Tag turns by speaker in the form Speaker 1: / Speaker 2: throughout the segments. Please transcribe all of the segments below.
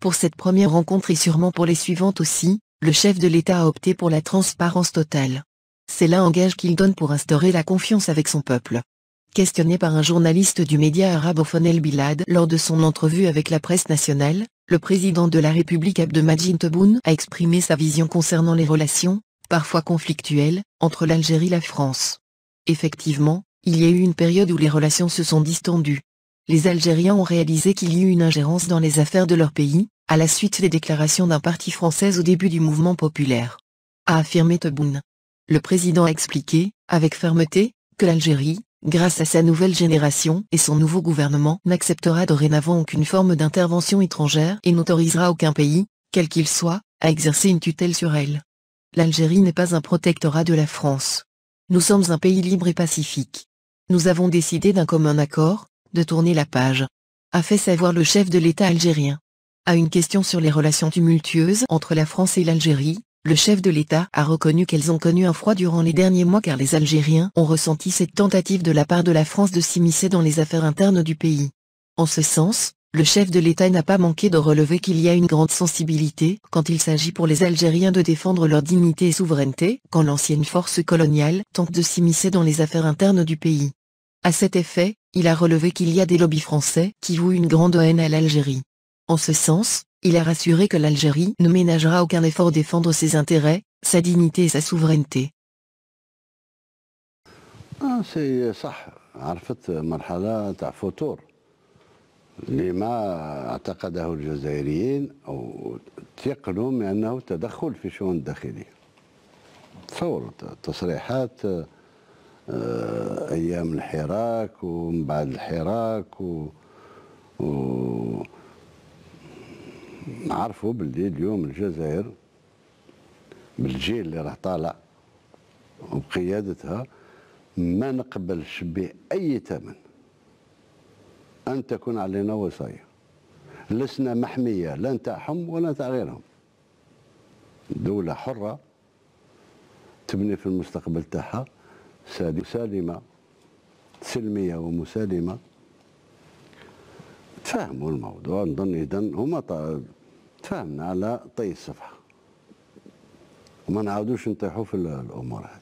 Speaker 1: Pour cette première rencontre et sûrement pour les suivantes aussi, le chef de l'État a opté pour la transparence totale. C'est là un gage qu'il donne pour instaurer la confiance avec son peuple. Questionné par un journaliste du média arabophone El Bilad lors de son entrevue avec la presse nationale, le président de la République Abdelmadjid Tebboune a exprimé sa vision concernant les relations, parfois conflictuelles, entre l'Algérie et la France. Effectivement, il y a eu une période où les relations se sont distendues. Les Algériens ont réalisé qu'il y eut une ingérence dans les affaires de leur pays, à la suite des déclarations d'un parti français au début du mouvement populaire. A affirmé Tebboune. Le président a expliqué, avec fermeté, que l'Algérie, grâce à sa nouvelle génération et son nouveau gouvernement, n'acceptera dorénavant aucune forme d'intervention étrangère et n'autorisera aucun pays, quel qu'il soit, à exercer une tutelle sur elle. L'Algérie n'est pas un protectorat de la France. Nous sommes un pays libre et pacifique. Nous avons décidé d'un commun accord, de tourner la page, a fait savoir le chef de l'État algérien. À une question sur les relations tumultueuses entre la France et l'Algérie, le chef de l'État a reconnu qu'elles ont connu un froid durant les derniers mois car les Algériens ont ressenti cette tentative de la part de la France de s'immiscer dans les affaires internes du pays. En ce sens, le chef de l'État n'a pas manqué de relever qu'il y a une grande sensibilité quand il s'agit pour les Algériens de défendre leur dignité et souveraineté quand l'ancienne force coloniale tente de s'immiscer dans les affaires internes du pays. À cet effet, il a relevé qu'il y a des lobbies français qui vouent une grande haine à l'Algérie. En ce sens, il a rassuré que l'Algérie ne ménagera aucun effort défendre ses intérêts, sa dignité et sa souveraineté.
Speaker 2: سي صح عرفت مرحلة تاع فتور لما اعتقده الجزائريين أو تيقنوا من أنه تدخل في شؤون الداخلية. تصوروا تصريحات أيام الحراك ومن بعد الحراك عرفوا باللي اليوم الجزائر بالجيل اللي راه طالع وبقيادتها ما نقبلش بأي ثمن أن تكون علينا وصاية. لسنا محمية لا نتاعهم ولا نتاع غيرهم. دولة حرة تبني في المستقبل تاعها سالمة سلمية ومسالمة. تفهموا الموضوع نظن إذن هما تفهمنا على طي الصفحة وما نعاودوش نطيحوا في الأمور هذه.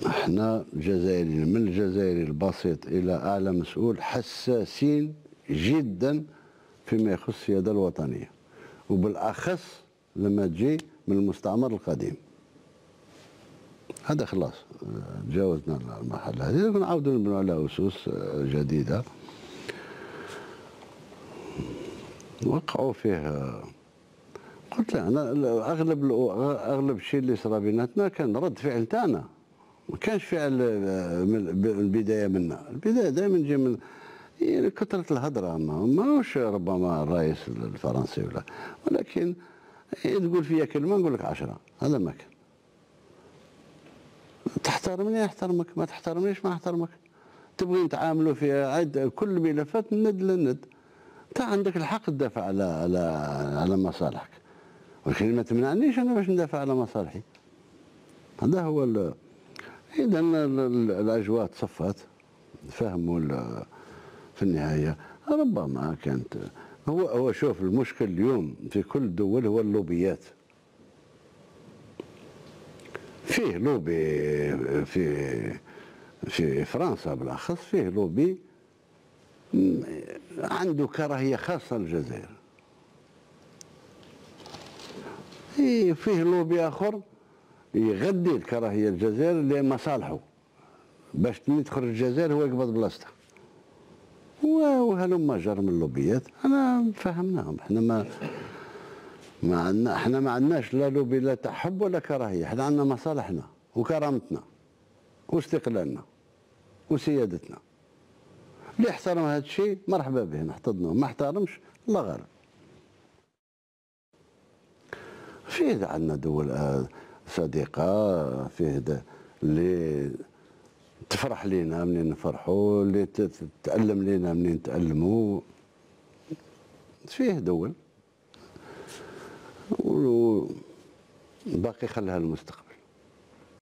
Speaker 2: احنا الجزائريين من الجزائري البسيط إلى أعلى مسؤول حساسين جدا فيما يخص السيادة الوطنية وبالأخص لما تجي من المستعمر القديم. هذا خلاص تجاوزنا المرحلة هذه نعاودوا نبنوا على أسس جديدة. وقعوا فيه قلت لا أنا أغلب الشيء اللي صرا بيناتنا كان رد فعل تاعنا ما كانش فعل من البداية منا. البداية دائما تجي من كثرة الهضرة ماهوش ربما الرئيس الفرنسي ولا ولكن تقول فيا كلمة نقول لك 10 هذا ما كان. تحترمني أحترمك ما تحترمنيش ما أحترمك. تبغي نتعاملوا في عد كل ملفات من ند للند. انت عندك الحق تدافع على مصالحك ولكن ما تمنعنيش انا باش ندافع على مصالحي. هذا هو اذا الاجواء تصفت فهموا في النهايه ربما كانت هو شوف المشكل اليوم في كل الدول هو اللوبيات. فيه لوبي في فرنسا بالاخص فيه لوبي عنده كراهية خاصة للجزائر. فيه لوبي آخر يغذي الكراهية للجزائر لمصالحه باش تدخل الجزائر هو يقبض بلاصته. وهلما جر من اللوبيات أنا فهمناهم. احنا ما عندناش لا لوبي لا تحب ولا كراهية. احنا عندنا مصالحنا وكرامتنا واستقلالنا وسيادتنا. اللي احترم هذا الشيء مرحبا به نحتضنه ما احترمش الله غالب. فيه عندنا دول صديقة فيه اللي تفرح لينا منين نفرحوا اللي تألم لينا منين نتألموا. فيه دول وباقي خليها المستقبل.